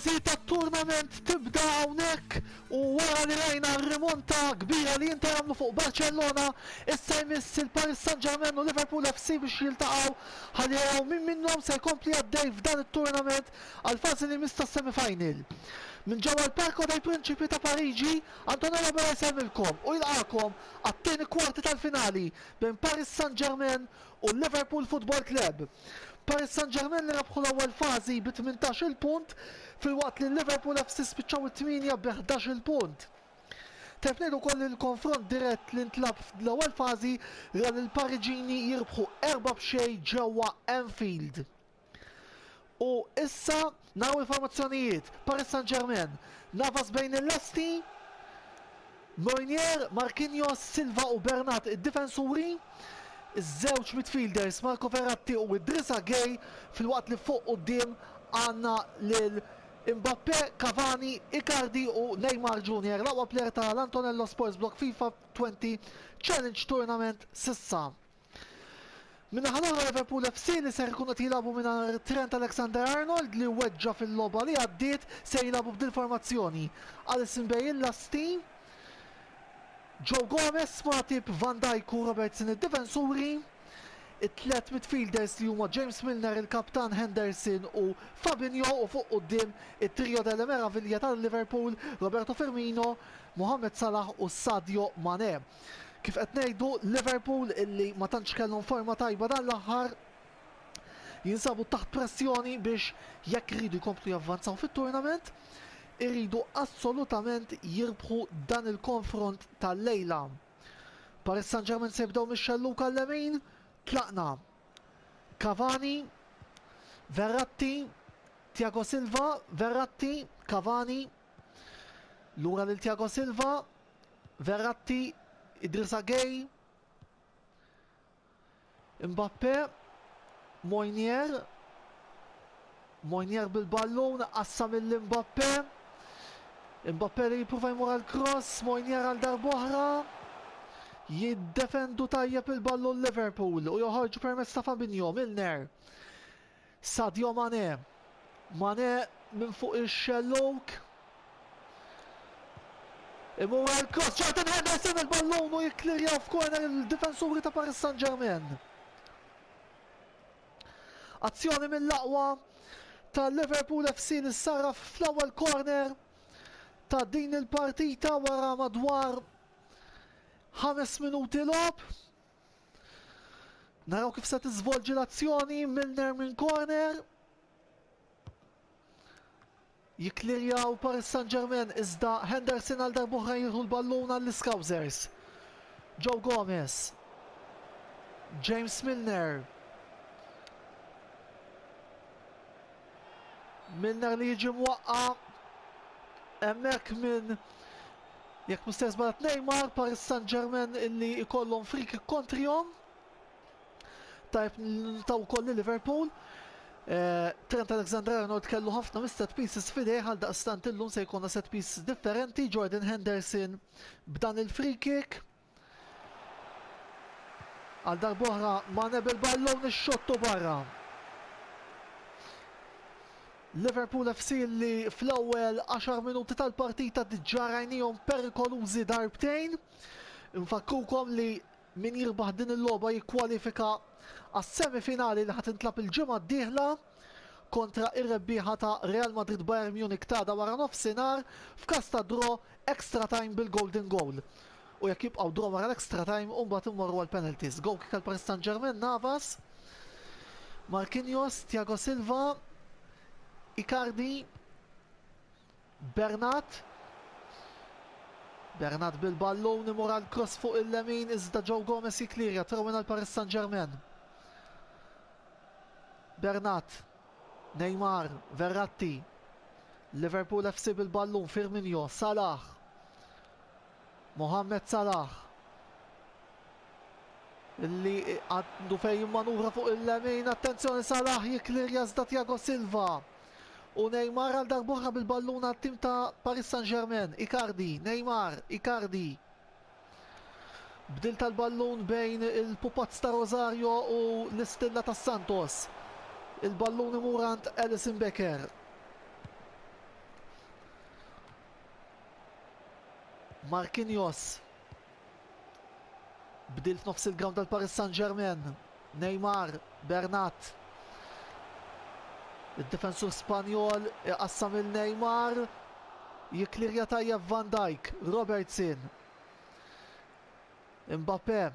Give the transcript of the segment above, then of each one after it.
Il-fażi tat-turnament tibda hawnhekk u wara li rajna r-rimonta kbira li jinta jagħmlu fuq Barcellona, issa jmiss il-Paris Saint Germain u Liverpool FC biex jiltaqgħu ħalli jaraw min minnhom se jkompli għaddej f'dan it-turnament għal fażi li mista semi-final. Minn ġewwa l-Parko tal-Prinċipi ta' Pariġi, Antonello Abela jsemmilkom u jilqakom għat-tieni kwarti tal-finali bejn Paris Saint Germain u Liverpool Football Club. Paris Saint Germain li rabħu l-ewwel fażi bi 18 punt filwaqt li Liverpool FC spiċċaw it-8 bi 11 punt. Tef ngħidu wkoll il-konfront dirett li ntlab fl-ewwel fażi ran il-Pariġini jirbħu 4-0 ġewwa Anfield. U issa naraw informazzjonijiet. Paris Saint Germain nafas bejn il-lesti, Mingħajr, Marquinhos, Silva u Bernat id-difensuri, iż-żewġ midfielders Marco Verratti u Idrissa Gueye fil-waqt li fuq quddiem għandna lil Mbappé, Cavani, Icardi u Neymar Jr. l-aqwa plejer tal-Antonello Sports Block FIFA 20 Challenge Tournament sissa. Minna ħalora Liverpool FC li ser ikunu jilabu minna Trent Alexander Arnold li weġġa fil-logħba li għaddiet se jilabu b'dil formazzjoni. Alisson Beale l-asti, Joe Gomez, Matip, Van Dijk u Robertson id-difensuri, it-tlet midfielders li huma James Milner, il-kaptan Henderson u Fabinho u fuq quddiem it-trio della Meraviglia tal-Liverpool, Roberto Firmino, Mohamed Salah u Sadio Mane. Kif qed ngħidu Liverpool illi ma tantx kellhom forma tajba dan l-aħħar jinsabu taħt pressjoni biex jekk iridu jkomplu javvanzaw fit-turnament, iridu assolutament jirbħu dan il-konfront tal-lejla. Paris Saint Germain se jibdew mix-xelluka l-lemin, tlaqna Cavani, Verratti, Thiago Silva, Verratti, Cavani, lura lil Thiago Silva, Verratti, Idrissa Gueye, Mbappé, Mingħajr bil-ballun, qassa mill-Mbappé, Mbappé li jipruva jmur għal-cross, Mingħajr għal darbohra, jiddefendu tajjeb il-ballun Liverpool u joħorġu permezz ta' Fabinho, Milner, Sadio Mane, minn fuq il-xellok, imur għal-cross, Jordan Henderson il-ballun u jiklirjaw f'korner il-difensuri ta' Paris Saint Germain. Azzjoni mill-laqwa ta' Liverpool FC li sarraf fl-ewwel corner ta' din il-partita wara madwar 5 minuti lob. Naraw kif se tiżvolġi l-azzjoni, Milner minn corner. Jiklirjaw Paris Saint Germain iżda Henderson għal darbohra jirħu l-ballun għall-Scousers. Joe Gomez, James Milner, li jiġi mwaqqa hemmhekk minn jekk mistess barat Neymar, Paris Saint Germain illi ikollhom free kick kontrihom. Tajb taw ukoll Liverpool. Trent Alexander Arnold kellu ħafna mis-set pieces fidej għal daqstant illum se jkollna set pieces differenti. Jordan Henderson b'dan il-free kick. Għal darbohra Mane bil-ballon ix-xottu barra. Liverpool FC li fl-ewwel 10 minuti tal-partita diġà rajnihom perikolużi darbtejn. Infakkurkom li min jirbaħ din il-logħba jikkwalifika għas-semi-finali li ħadd intlab il-ġimgħa d-dieħla kontra ir-rebbieħa ta' Real Madrid Bayern Munich tada wara nofsinhar f'każ ta' draw extra time bil-golden goal. U jekk jibqgħu draw wara l-extra time u mbagħad immorru għall penalties. Goal kick għal Paris Saint Germain, Navas, Marquinhos, Thiago Silva, Icardi, Bernat bil-ballun imur għal-cross fuq il-lemin iżda Joe Gomez jiklirja trawin għal Paris Saint Germain. Bernat, Neymar, Verratti, Liverpool FC bil-ballun, Firmino, Salah, Mohamed Salah illi għandu fej manuvra fuq il-lemin, attenzjoni Salah jiklirja iżda Thiago Silva. U Neymar għal darbohra bil-balluna tim ta' Paris Saint Germain. Icardi, Neymar, Icardi. Bdil tal-ballun bejn il-pupazz ta' Rosario u l-istilla ta' Santos. Il-ballun imurant Alisson Becker. Marquinhos. Bdil f'nofs il-ground tal-Paris Saint Germain. Neymar, Bernat. Il-defensur Spanjol iqassam il-Neymar. Jiklirja tajjeb Van Dijk, Robertson. Mbappé.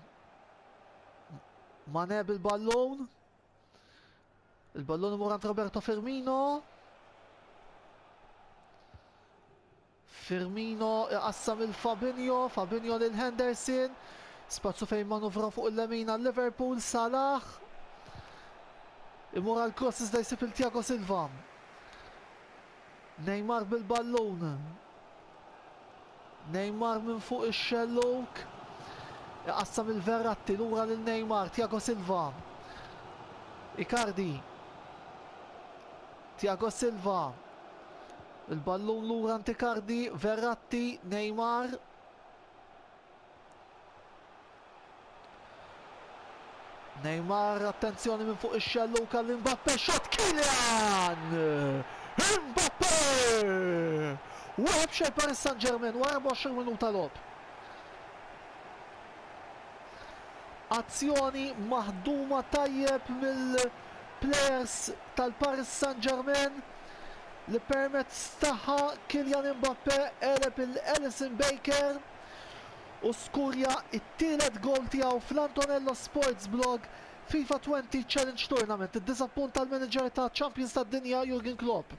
Mané bil-ballon. Il-ballon imur għand Roberto Firmino. Firmino iqassam il-Fabinho. Fabinho lil Henderson. Spazzu fejn manuvra fuq il-lemin għal Liverpool. Salah. Imur għal cross iżda jsib il-Thiago Silva. Neymar bil-ballon. Neymar minn fuq ix-xellok. Iqassam il-Verratti lura lil Neymar. Thiago Silva. Icardi. Thiago Silva. Il-ballon lura ant Icardi. Verratti. Neymar. Neymar, attenzjoni minn fuq ix-xelluk għall Mbappé, shot Kylian! Mbappé! Waħab xej Paris Saint Germain, wara 24 minuta lob. Azzjoni maħduma tajjeb mill-players tal-Paris Saint Germain li permezz tagħha Kylian Mbappé qeleb il-Ellison Baker u skurja it-tielet gol tiegħu fl-Antonello Sports Blog FIFA 20 Challenge Tournament. Id-disappunt tal-manager ta' Champions tad-dinja Jurgen Klopp.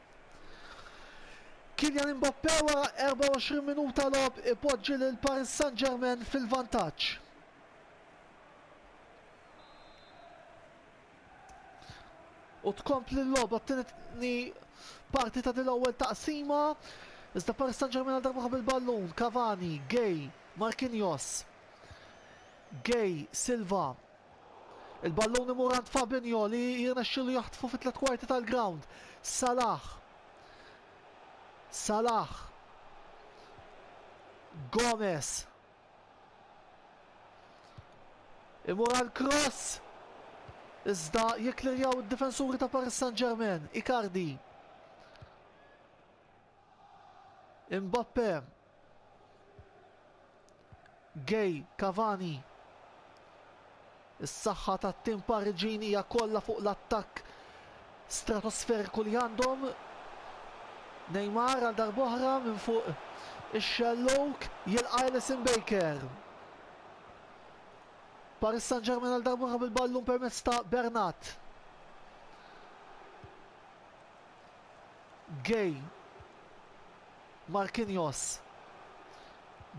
Kylian Mbappé wara 24 minuta lob ipoġġi lil Paris Saint Germain fil-vantaġġ. U tkompli l-logħba t-tieni parti ta' dil-ewwel taqsima. Iżda Paris Saint Germain għal darba bil-ballun. Cavani, Gay, Marquinhos. Gay, Silva. Il-ballun imur għand Fabinho li jirnexxielu jaħtfu fit-tliet kwarti tal-ground. Salah. Salah. Gomez. Imur għal cross. Iżda jiklirjaw id-difensuri ta' Paris Saint Germain. Icardi. Mbappé. Gay, Cavani. Is-saħħa tat-tim Pariġin hija kollha fuq l-attakk stratosferiku li għandhom. Neymar għal darb'oħra minn fuq ix-xellok jilqa' Ellison Baker. Paris Saint Germain għal darb'oħra bil-ballun permezz ta' Bernat. Gay. Marquinhos.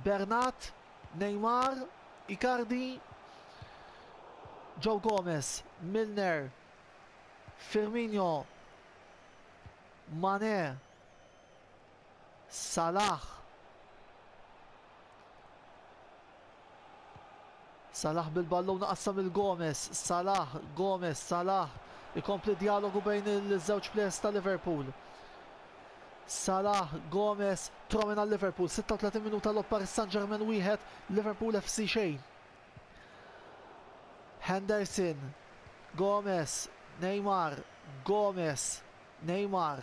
Bernat. Neymar, Icardi, Joe Gomez, Milner, Firmino, Mané, Salah. Salah bil-ballon naqassam il-Gomez, Salah, Gomez, Salah. Ikompli dialogu bejn il-żewġ players ta' Liverpool. Salah, Gomez, tromen għal Liverpool, 36 minuta l Paris Saint Germain wieħed, Liverpool FC xejn. Henderson, Gomez, Neymar, Gomez, Neymar,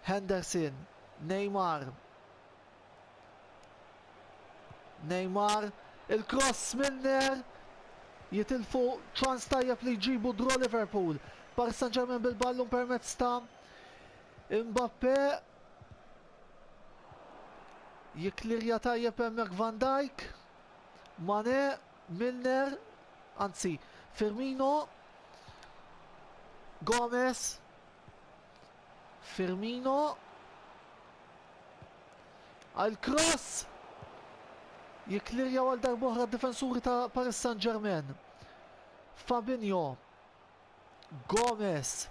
Henderson, Neymar, Neymar, il-cross Milner, jitilfu ċans tajjeb li jġibu draw Liverpool. Paris Saint Germain bil-ballun permezz ta' Mbappé. Jiklirja tajjeb hemmhekk Van Dijk. Mané, Milner, anzi Firmino, Gomez, Firmino, għal cross jiklirja għal darbohra d-difensuri ta' Paris Saint Germain. Fabinho, Gomez,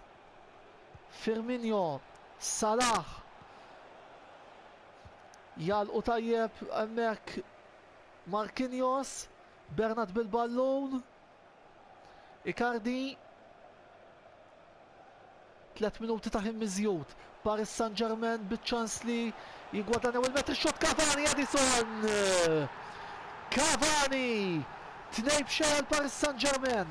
Firmino, Salah. Jalqu tajjeb hemmhekk Marquinhos, Bernat bil-ballon, Icardi. 3 minuti ta' ħin miżjud. Paris Saint Germain biċ-ċans li jigwadanjaw il-metri xot Cavani, Edison. Cavani! 2-0 Paris Saint Germain.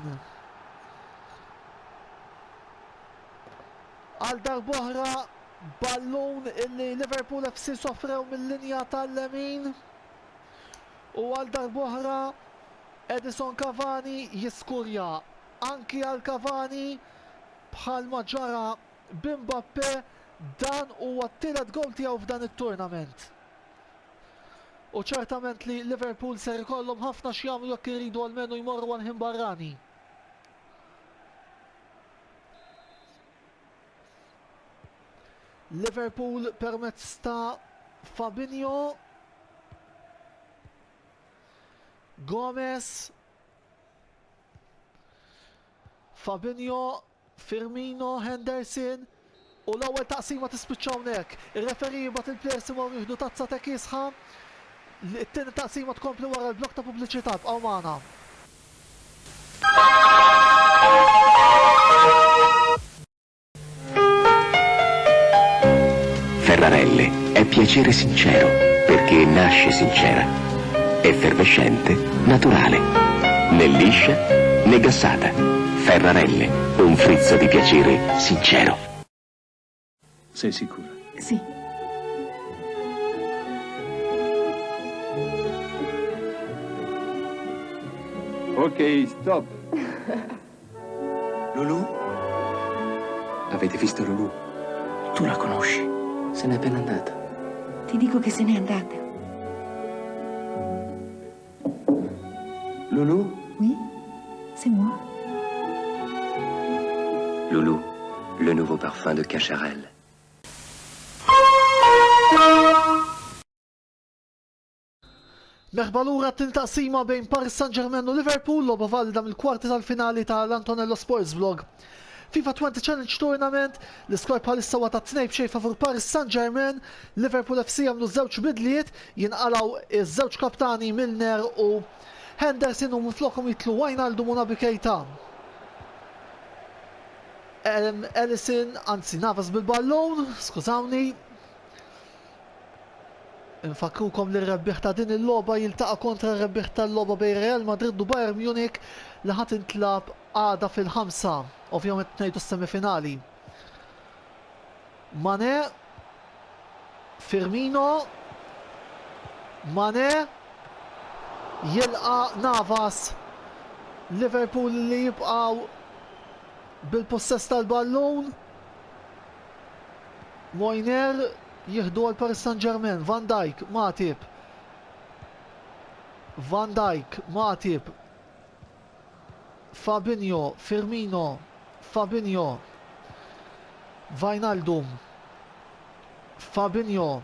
Għal darbohra ballun illi Liverpool FC sofrew mill-linja tal-lemin u għal darbohra Edison Cavani jiskurja anki għal Cavani bħalma ġara b'Mbappé dan huwa t-tielet gol tiegħu f'dan it-turnament. U ċertament li Liverpool ser ikollhom ħafna x'jagħmlu jekk iridu almenu jmorru għal ħin barrani. Liverpool permezz ta' Fabinho, Gomez, Fabinho, Firmino, Henderson u l-ewwel taqsima tispiċċa hawnhekk. Ir-referi jibgħat il-plejers imorru jieħdu tazza ta' kisħa. It-tieni taqsima tkompli wara l-blok ta' pubbliċità bqgħu magħna. Ferrarelle è piacere sincero perché nasce sincera, effervescente, naturale, né liscia né gassata. Ferrarelle, un frizzo di piacere sincero. Sei sicura? Sì. Ok, stop. Lulu? Avete visto Lulu? Tu la conosci? Se n'è appena andata. Ti dico che se n'è andata. Lulu? Oui, c'est moi. Lulu, le nouveau parfum de Cacharel. Merħba lura t-taqsima bejn Paris Saint Germain u Liverpool logħba valida mill-kwarti tal-finali tal-Antonello Sports Blog. FIFA 20 Challenge Tournament, l-iskor bħalissa huwa ta' 2-0 favur Paris Saint Germain, Liverpool FC għamlu żewġ bidliet, jinqalgħu iż-żewġ kaptani Milner u Henderson u minflokhom jitlu Wijnaldum u Naby Keita. Ellison, anzi Navas bil-ballon, skużawni. Infakrukom li r-rebbieħ ta' din il-logħba jiltaqa' kontra r-rebbieħ tal-logħba bejn Real Madrid u Bayern Munich li ħadd intlab għada fil-5, ovvjament ngħidu s-semifinali. Mane, Firmino, Mane, jilqa' Navas, Liverpool li jibqgħu bil-possess tal-ballun, Mojner jihdu għal Paris Saint Germain, Van Dijk, Matip, Van Dijk, Matip, Fabinho, Firmino, Fabinho, Wijnaldum, Fabinho,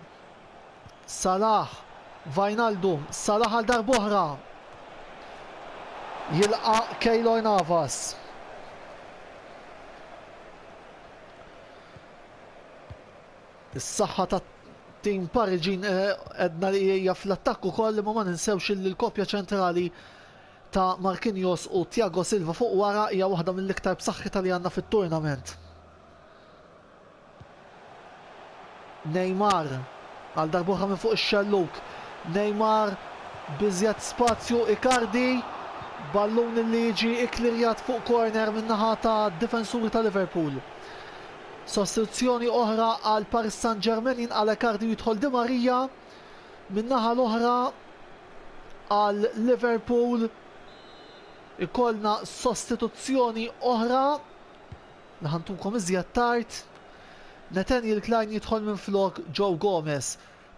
Salah, Wijnaldum, Salah għal darbohra, jilqa' Keylor Navas. Is-saħħa ta' tim Pariġi edna li hija fl-attakku koll ma ninsewx li l-kopja ċentrali ta' Marquinhos u Thiago Silva fuq wara hija waħda mill-iktar b'saħħitha li għandna fit-turnament. Neymar għal darbuħa minn fuq ix-xelluk. Neymar biżjed spazju, Icardi, ballun li jiġi iklirjat fuq corner min-naħa ta' difensuri ta' Liverpool. Sostituzzjoni oħra għal Paris Saint Germain jinqala Icardi jidħol Di Maria, min-naħa l-oħra għal Liverpool ikollna sostituzzjoni oħra li ħantukom iżjed tard. Nathaniel Klein jidħol minn flok Joe Gomez,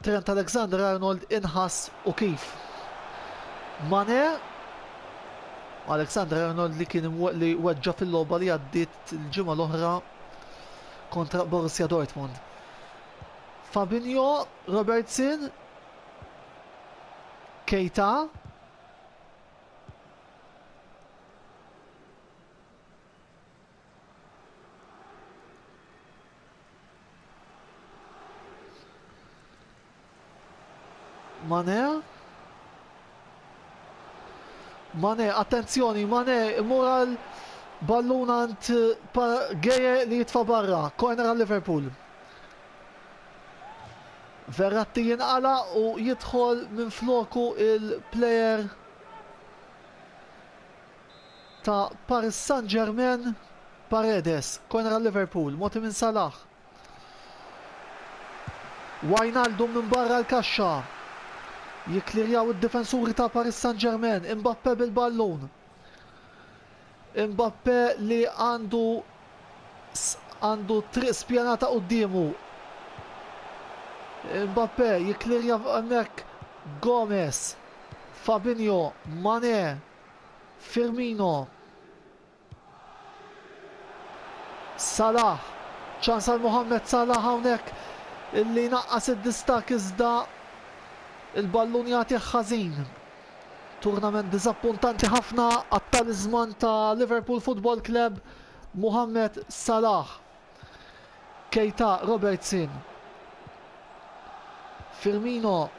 Trent Alexander Arnold inħass u kif. Mane, Alexander Arnold li kien li weġġa fil-logħba li għaddiet il-ġimgħa l-oħra kontra Borussia Dortmund. Fabinho, Robertson, Keita, Mane, attenzjoni, Mane, moral ballunant Geje li jitfa barra, corner għal Liverpool. Verratti jinqala u jidħol minn floku il-plejer ta' Paris Saint Germain, Paredes, corner għal Liverpool, moti minn Salah. Wijnaldum minn barra l-kaxxa. Jiklirjaw id-difensuri ta' Paris Saint Germain. Mbappé bil-ballun. Mbappé li għandu triq spjanata quddiemu. Mbappé jiklirja hemmhekk Gomez, Fabinho, Mané, Firmino, Salah, ċans għal Mohamed Salah hawnhekk illi naqqas id-distak iżda il-ballun jagħti ħażin. Turnament diżappuntanti ħafna għat-taliżman ta' Liverpool Football Club, Mohamed Salah. Keita, Robertson, Firmino,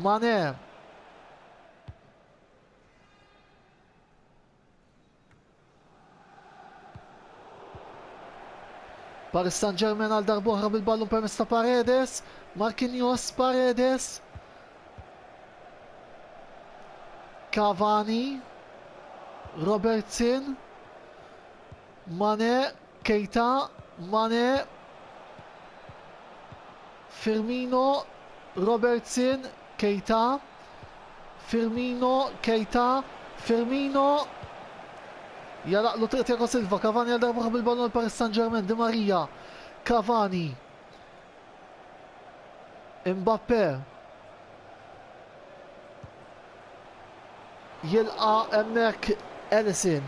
Mané. Paris Saint Germain għal darbohra bil-ballun permezz ta' Paredes. Marquinhos, Paredes. Cavani, Robertson, Mané, Keita, Mané, Firmino, Robertson, Keita, Firmino, Keita, Firmino. Jalaqlu triq Thiago Silva, Cavani għal darbohra bil-ballun għal Paris Saint Germain, Di Maria, Cavani, Mbappé. Jilqa hemmhekk Ellison.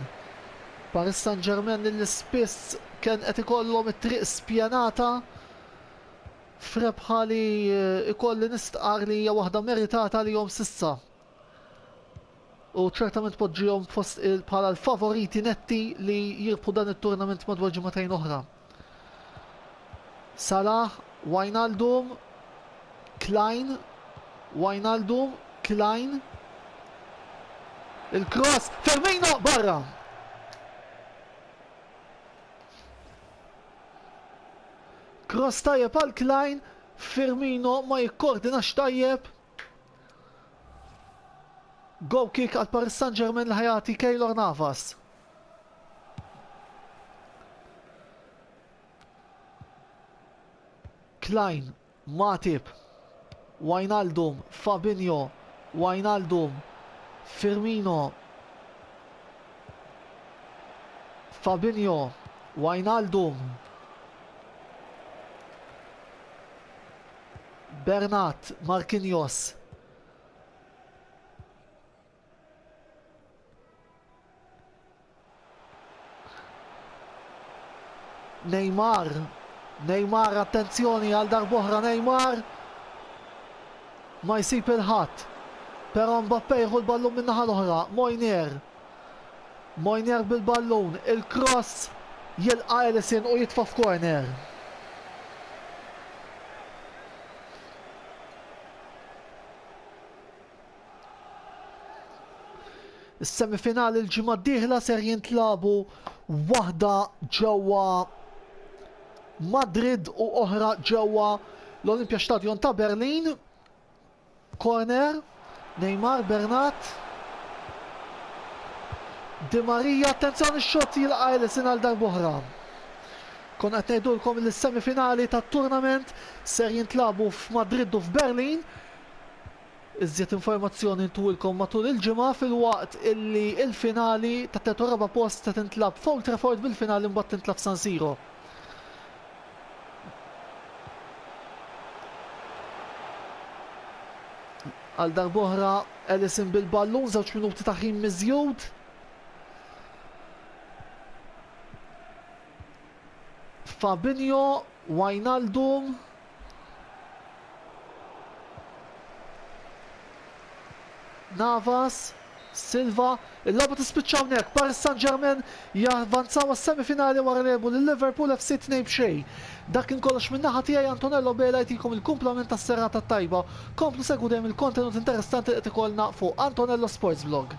Paris Saint Germain li spiss kien qed ikollhom it-triq spjanata f'rebħa li ikolli nistqar li hija waħda meritata li jom sissa. U ċertament poġġihom fost bħala l-favoriti netti li jirbħu dan it-turnament madwar ġimagħtejn oħra. Salah, Wijnaldum, Klein, Wijnaldum, Klein. Il-cross, Firmino barra. Cross tajjeb għal Klein, Firmino ma jikkoordinax tajjeb. Go kick għal Paris Saint Germain li ħajati Keylor Navas. Klein, Matip, Wijnaldum, Fabinho, Wijnaldum, Firmino, Fabinho, Wijnaldum, Bernat, Marquinhos, Neymar, attenzjoni għal darbohra Neymar ma jsib il-ħadd. Però Mbappé jieħu l-ballun min naħa l-oħra. Moynier bil-ballun, il-cross jilqa' Ellison u jitfa' f'korner. Is-semifinali l-ġimgħa d-dieħla ser jintlabu waħda ġewwa Madrid u oħra ġewwa l-Olympia Stadion ta' Berlin. Corner, Neymar, Bernat, Di Maria, attenzjoni x-xott jilqa' Ellison għal darbohra. Kon qed ngħidulkom li s-semifinali tat-turnament ser jintlabu f'Madrid u f'Berlin. Iżjed informazzjoni ntulkom matul il-ġimgħa filwaqt illi il-finali tat-tielet u raba' post se tintlab f'Old Trafford bil-finali mbagħad tintlab San Siro. Għal darbohra Ellison bil-ballun, 2 minuti ta' ħin miżjud. Fabinho, Wijnaldum, Navas, Silva. Il-logħba tispiċċa hawnhekk. Paris Saint Germain javvanzaw għas-semifinali wara lebu lill-Liverpool FC 2-2. Dak kien kollox minn naħa tiegħi Antonello Abela jtikom il-kumplament tas-serata tajba. Komplu segwu dejjem il-kontenut interessanti qed ikollna fuq Antonello Sports Blog.